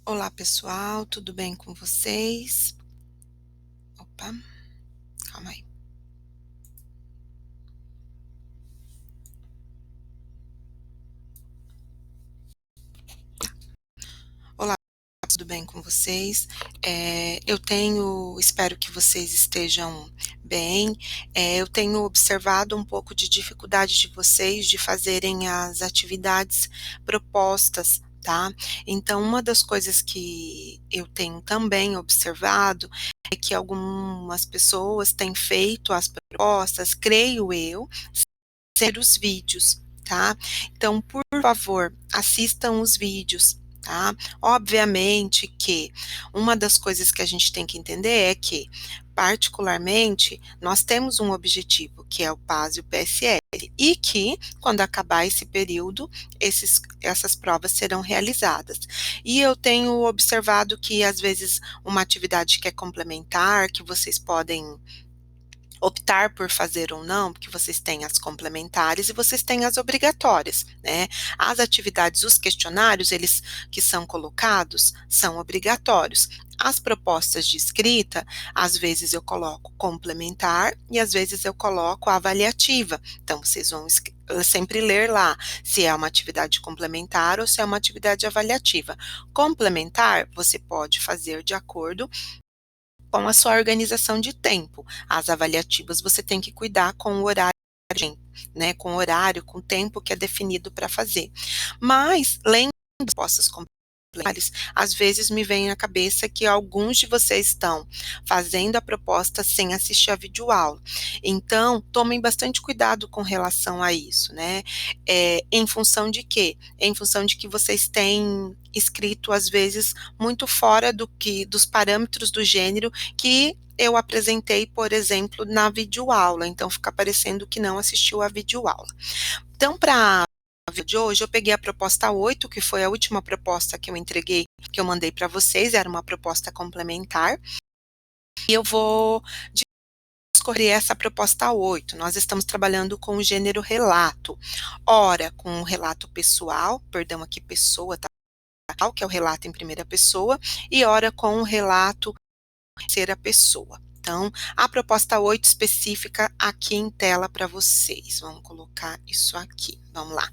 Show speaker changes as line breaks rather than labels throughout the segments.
Olá pessoal, tudo bem com vocês? Opa, calma aí. Olá, tudo bem com vocês? Espero que vocês estejam bem. Eu tenho observado um pouco de dificuldade de vocês de fazerem as atividades propostas, tá? Então, uma das coisas que eu tenho também observado é que algumas pessoas têm feito as propostas, creio eu, ser os vídeos, tá? Então, por favor, assistam os vídeos, tá? Obviamente que uma das coisas que a gente tem que entender é que, particularmente, nós temos um objetivo, que é o PAS e o PSL, e que, quando acabar esse período, essas provas serão realizadas. E eu tenho observado que, às vezes, uma atividade que é complementar, que vocês podem optar por fazer ou não, porque vocês têm as complementares e vocês têm as obrigatórias, né? As atividades, os questionários, eles que são colocados, são obrigatórios. As propostas de escrita, às vezes eu coloco complementar e às vezes eu coloco avaliativa. Então, vocês vão sempre ler lá se é uma atividade complementar ou se é uma atividade avaliativa. Complementar, você pode fazer de acordo com a sua organização de tempo. As avaliativas você tem que cuidar com o horário, né, com o horário, com o tempo que é definido para fazer. Mas, lendo as respostas complementares, às vezes me vem à cabeça que alguns de vocês estão fazendo a proposta sem assistir a videoaula. Então, tomem bastante cuidado com relação a isso, né? Em função de quê? Em função de que vocês têm escrito, às vezes, muito fora dos parâmetros do gênero que eu apresentei, por exemplo, na videoaula, então fica parecendo que não assistiu a videoaula. Então, para a vídeo de hoje, eu peguei a proposta 8, que foi a última proposta que eu entreguei, que eu mandei para vocês, era uma proposta complementar, e eu vou discorrer essa proposta 8. Nós estamos trabalhando com o gênero relato, ora com o relato pessoal, perdão, aqui pessoa, tá? Que é o relato em primeira pessoa, e ora com o relato em terceira pessoa. Então, a proposta 8 específica aqui em tela para vocês. Vamos colocar isso aqui. Vamos lá.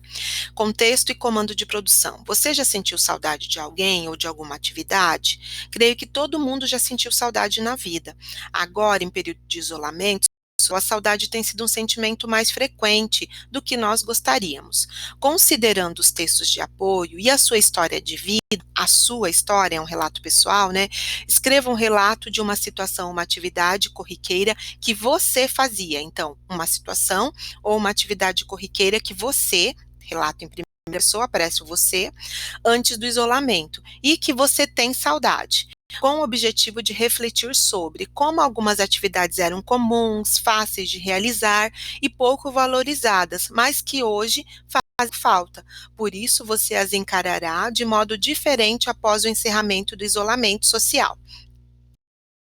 Contexto e comando de produção. Você já sentiu saudade de alguém ou de alguma atividade? Creio que todo mundo já sentiu saudade na vida. Agora, em período de isolamento, a saudade tem sido um sentimento mais frequente do que nós gostaríamos. Considerando os textos de apoio e a sua história de vida, a sua história é um relato pessoal, né? Escreva um relato de uma situação, uma atividade corriqueira que você fazia. Então, uma situação ou uma atividade corriqueira que você, relato em primeira pessoa, aparece o você, antes do isolamento, e que você tem saudade, com o objetivo de refletir sobre como algumas atividades eram comuns, fáceis de realizar e pouco valorizadas, mas que hoje fazem falta. Por isso, você as encarará de modo diferente após o encerramento do isolamento social.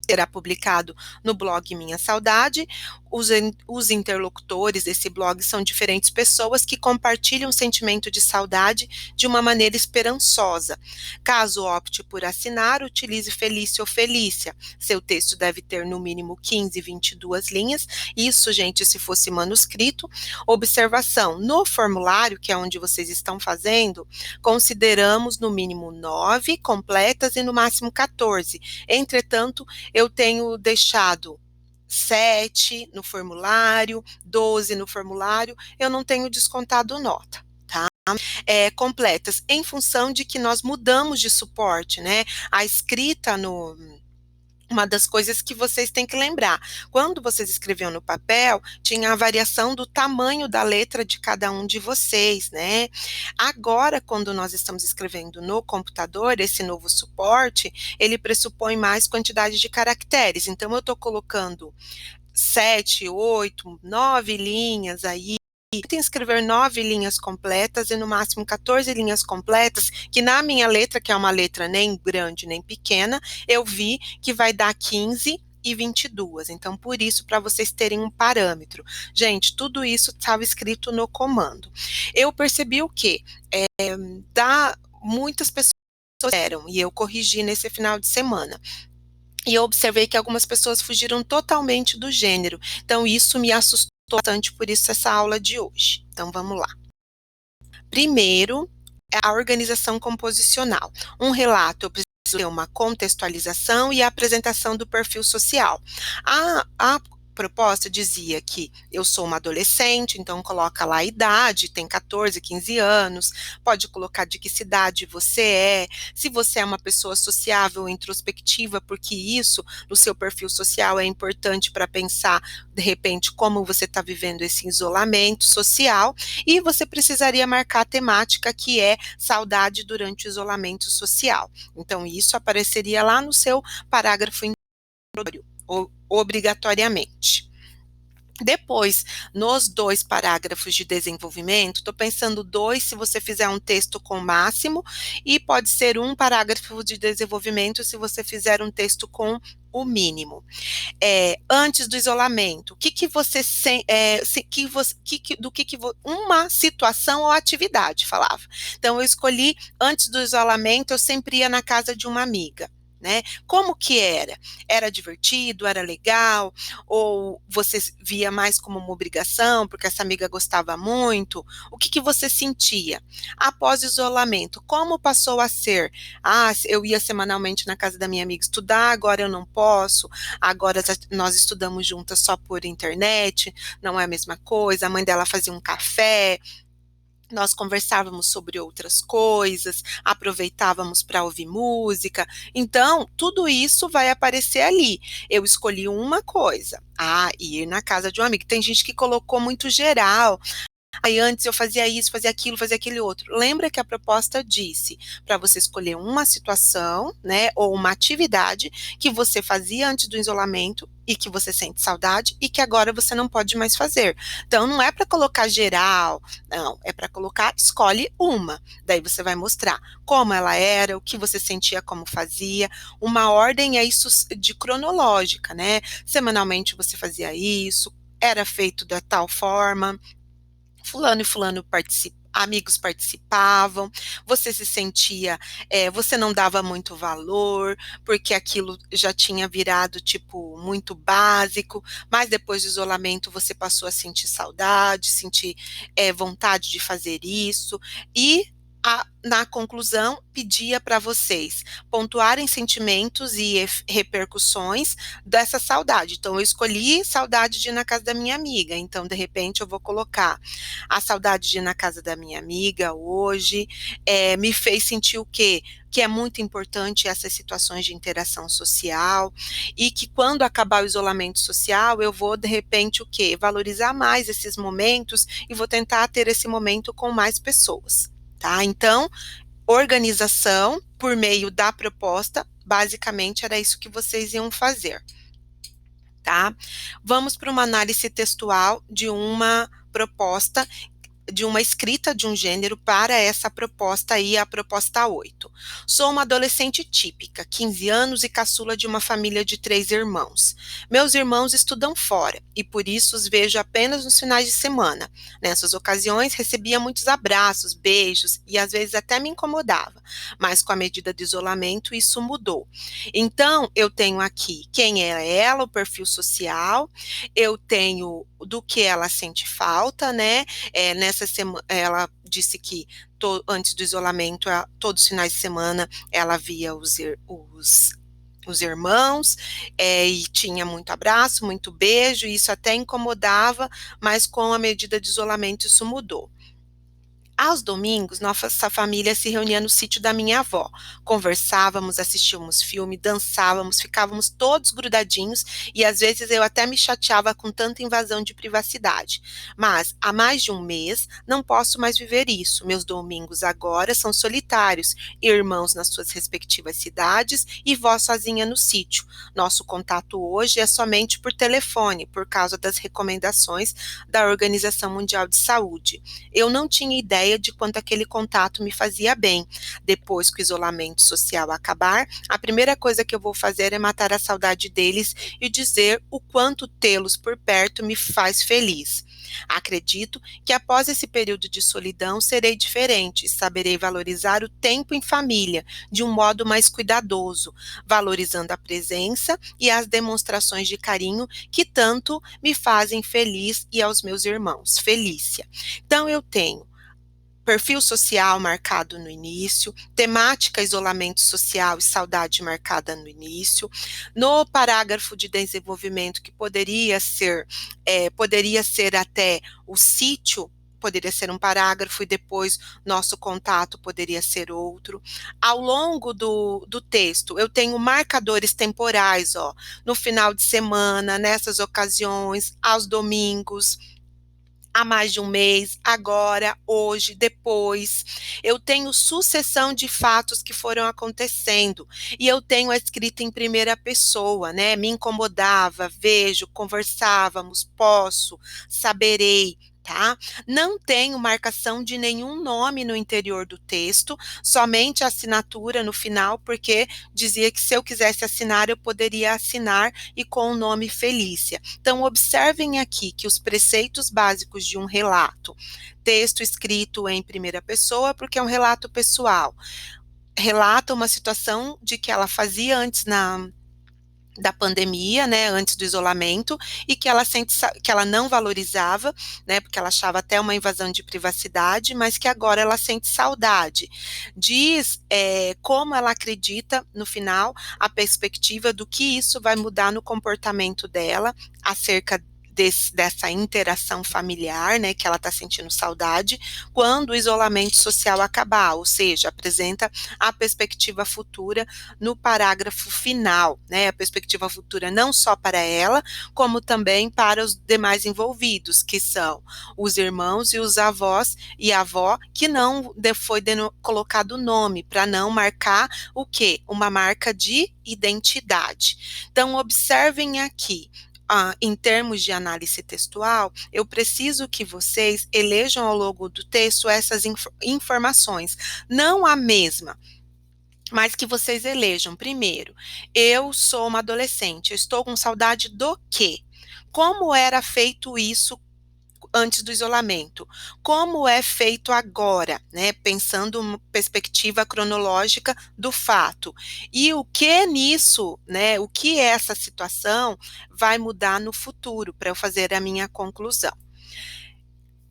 Será publicado no blog Minha Saudade. Os interlocutores desse blog são diferentes pessoas que compartilham o sentimento de saudade de uma maneira esperançosa. Caso opte por assinar, utilize Felícia ou Felícia. Seu texto deve ter no mínimo 15, 22 linhas. Isso, gente, se fosse manuscrito. Observação: no formulário, que é onde vocês estão fazendo, consideramos no mínimo 9 completas e no máximo 14. Entretanto, eu tenho deixado 7 no formulário, 12 no formulário, eu não tenho descontado nota, tá? Completas, em função de que nós mudamos de suporte, né? A escrita no uma das coisas que vocês têm que lembrar, quando vocês escreviam no papel, tinha a variação do tamanho da letra de cada um de vocês, né? Agora, quando nós estamos escrevendo no computador, esse novo suporte, ele pressupõe mais quantidade de caracteres, então eu estou colocando 7, 8, 9 linhas aí, tentem escrever 9 linhas completas e no máximo 14 linhas completas, que na minha letra, que é uma letra nem grande nem pequena, eu vi que vai dar 15 e 22. Então, por isso, para vocês terem um parâmetro. Gente, tudo isso estava escrito no comando. Eu percebi o quê? Muitas pessoas eram, e eu corrigi nesse final de semana. E eu observei que algumas pessoas fugiram totalmente do gênero. Então, isso me assustou bastante, por isso essa aula de hoje. Então, vamos lá. Primeiro, é a organização composicional. Um relato, eu preciso ter uma contextualização e a apresentação do perfil social. A proposta dizia que eu sou uma adolescente, então coloca lá a idade, tem 14, 15 anos, pode colocar de que cidade você é, se você é uma pessoa sociável, introspectiva, porque isso no seu perfil social é importante para pensar, de repente, como você está vivendo esse isolamento social, e você precisaria marcar a temática que é saudade durante o isolamento social. Então, isso apareceria lá no seu parágrafo introdutório, obrigatoriamente. Depois, nos 2 parágrafos de desenvolvimento, estou pensando 2 se você fizer um texto com máximo, e pode ser 1 parágrafo de desenvolvimento se você fizer um texto com o mínimo. Antes do isolamento, o que que você uma situação ou atividade, falava. Então eu escolhi, antes do isolamento, eu sempre ia na casa de uma amiga, né? Como que era? Era divertido, era legal, ou você via mais como uma obrigação, porque essa amiga gostava muito? O que que você sentia? Após o isolamento, como passou a ser? Eu ia semanalmente na casa da minha amiga estudar, agora eu não posso, agora nós estudamos juntas só por internet, não é a mesma coisa, a mãe dela fazia um café, nós conversávamos sobre outras coisas, aproveitávamos para ouvir música, então tudo isso vai aparecer ali. Eu escolhi uma coisa, ir na casa de um amigo. Tem gente que colocou muito geral, aí antes eu fazia isso, fazia aquilo, fazia aquele outro. Lembra que a proposta disse para você escolher uma situação, né, ou uma atividade que você fazia antes do isolamento e que você sente saudade e que agora você não pode mais fazer. Então não é para colocar geral, não, é para colocar, escolhe uma. Daí você vai mostrar como ela era, o que você sentia, como fazia. Uma ordem é isso de cronológica, né? Semanalmente você fazia isso, era feito da tal forma, fulano e fulano amigos participavam, você se sentia, você não dava muito valor, porque aquilo já tinha virado, tipo, muito básico, mas depois do isolamento você passou a sentir saudade, sentir vontade de fazer isso, e na conclusão, pedia para vocês pontuarem sentimentos e repercussões dessa saudade. Então, eu escolhi saudade de ir na casa da minha amiga, então, de repente, eu vou colocar a saudade de ir na casa da minha amiga hoje, me fez sentir o quê? Que é muito importante essas situações de interação social, e que quando acabar o isolamento social, eu vou, de repente, o quê? Valorizar mais esses momentos e vou tentar ter esse momento com mais pessoas, tá? Então, organização por meio da proposta, basicamente era isso que vocês iam fazer, tá? Vamos para uma análise textual de uma proposta, de uma escrita de um gênero para essa proposta aí, a proposta 8. Sou uma adolescente típica, 15 anos e caçula de uma família de 3 irmãos. Meus irmãos estudam fora e por isso os vejo apenas nos finais de semana. Nessas ocasiões recebia muitos abraços, beijos e às vezes até me incomodava, mas com a medida de isolamento isso mudou. Então eu tenho aqui quem é ela, o perfil social, eu tenho do que ela sente falta, né? Nessa semana, ela disse que antes do isolamento, todos os finais de semana, ela via os irmãos, e tinha muito abraço, muito beijo, e isso até incomodava, mas com a medida de isolamento isso mudou. Aos domingos, nossa família se reunia no sítio da minha avó. Conversávamos, assistíamos filme, dançávamos, ficávamos todos grudadinhos e às vezes eu até me chateava com tanta invasão de privacidade. Mas há mais de um mês não posso mais viver isso. Meus domingos agora são solitários, irmãos nas suas respectivas cidades e vó sozinha no sítio. Nosso contato hoje é somente por telefone, por causa das recomendações da Organização Mundial de Saúde. Eu não tinha ideia de quanto aquele contato me fazia bem. Depois que o isolamento social acabar, a primeira coisa que eu vou fazer é matar a saudade deles e dizer o quanto tê-los por perto me faz feliz. Acredito que após esse período de solidão serei diferente e saberei valorizar o tempo em família de um modo mais cuidadoso, valorizando a presença e as demonstrações de carinho que tanto me fazem feliz e aos meus irmãos. Felícia. Então eu tenho perfil social marcado no início, temática isolamento social e saudade marcada no início, no parágrafo de desenvolvimento que poderia ser até o sítio, poderia ser um parágrafo e depois nosso contato poderia ser outro. Ao longo do texto, eu tenho marcadores temporais, ó, no final de semana, nessas ocasiões, aos domingos, há mais de um mês, agora, hoje, depois. Eu tenho sucessão de fatos que foram acontecendo e eu tenho a escrita em primeira pessoa, né? Me incomodava, vejo, conversávamos, posso, saberei. Tá? Não tenho marcação de nenhum nome no interior do texto, somente a assinatura no final, porque dizia que se eu quisesse assinar, eu poderia assinar e com o nome Felícia. Então, observem aqui que os preceitos básicos de um relato, texto escrito em primeira pessoa, porque é um relato pessoal, relata uma situação de que ela fazia antes da pandemia, né, antes do isolamento, e que que ela não valorizava, né, porque ela achava até uma invasão de privacidade, mas que agora ela sente saudade. Diz como ela acredita, no final, a perspectiva do que isso vai mudar no comportamento dela acerca dessa interação familiar, né, que ela está sentindo saudade, quando o isolamento social acabar, ou seja, apresenta a perspectiva futura no parágrafo final, né, a perspectiva futura não só para ela, como também para os demais envolvidos, que são os irmãos e os avós e a avó, que não foi colocado nome, para não marcar o quê? Uma marca de identidade. Então, observem aqui, em termos de análise textual, eu preciso que vocês elejam ao longo do texto essas informações, não a mesma, mas que vocês elejam. Primeiro, eu sou uma adolescente, eu estou com saudade do quê? Como era feito isso antes do isolamento? Como é feito agora, né? Pensando uma perspectiva cronológica do fato. E o que nisso, né? O que essa situação vai mudar no futuro, para eu fazer a minha conclusão.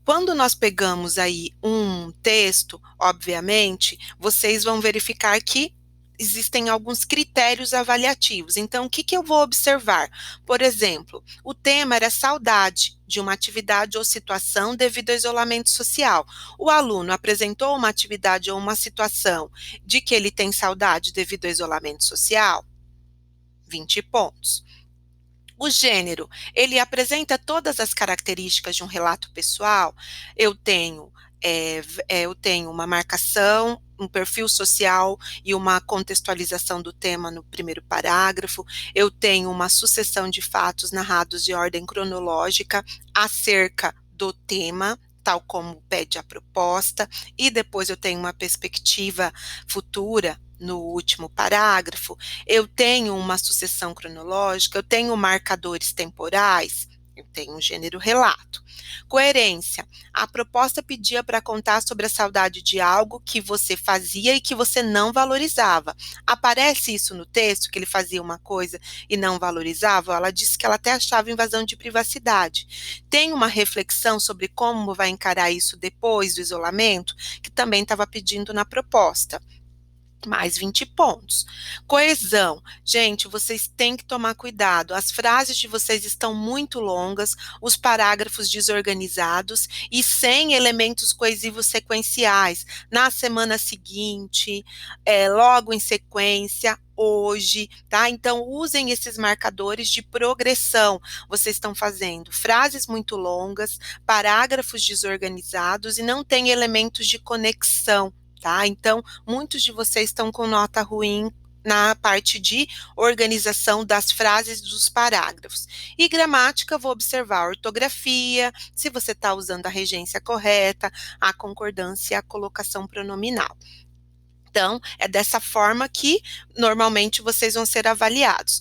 Quando nós pegamos aí um texto, obviamente, vocês vão verificar que existem alguns critérios avaliativos. Então, o que eu vou observar? Por exemplo, o tema era saudade de uma atividade ou situação devido ao isolamento social. O aluno apresentou uma atividade ou uma situação de que ele tem saudade devido ao isolamento social? 20 pontos. O gênero, ele apresenta todas as características de um relato pessoal. Eu tenho uma marcação, um perfil social e uma contextualização do tema no primeiro parágrafo. Eu tenho uma sucessão de fatos narrados de ordem cronológica acerca do tema, tal como pede a proposta, e depois eu tenho uma perspectiva futura no último parágrafo. Eu tenho uma sucessão cronológica, eu tenho marcadores temporais, eu tenho um gênero relato. Coerência. A proposta pedia para contar sobre a saudade de algo que você fazia e que você não valorizava. Aparece isso no texto, que ele fazia uma coisa e não valorizava? Ela disse que ela até achava invasão de privacidade. Tem uma reflexão sobre como vai encarar isso depois do isolamento, que também estava pedindo na proposta. Mais 20 pontos. Coesão. Gente, vocês têm que tomar cuidado. As frases de vocês estão muito longas, os parágrafos desorganizados e sem elementos coesivos sequenciais. Na semana seguinte, logo em sequência, hoje, tá? Então, usem esses marcadores de progressão. Vocês estão fazendo frases muito longas, parágrafos desorganizados e não tem elementos de conexão. Tá? Então, muitos de vocês estão com nota ruim na parte de organização das frases dos parágrafos. E gramática, vou observar a ortografia, se você está usando a regência correta, a concordância e a colocação pronominal. Então, é dessa forma que normalmente vocês vão ser avaliados.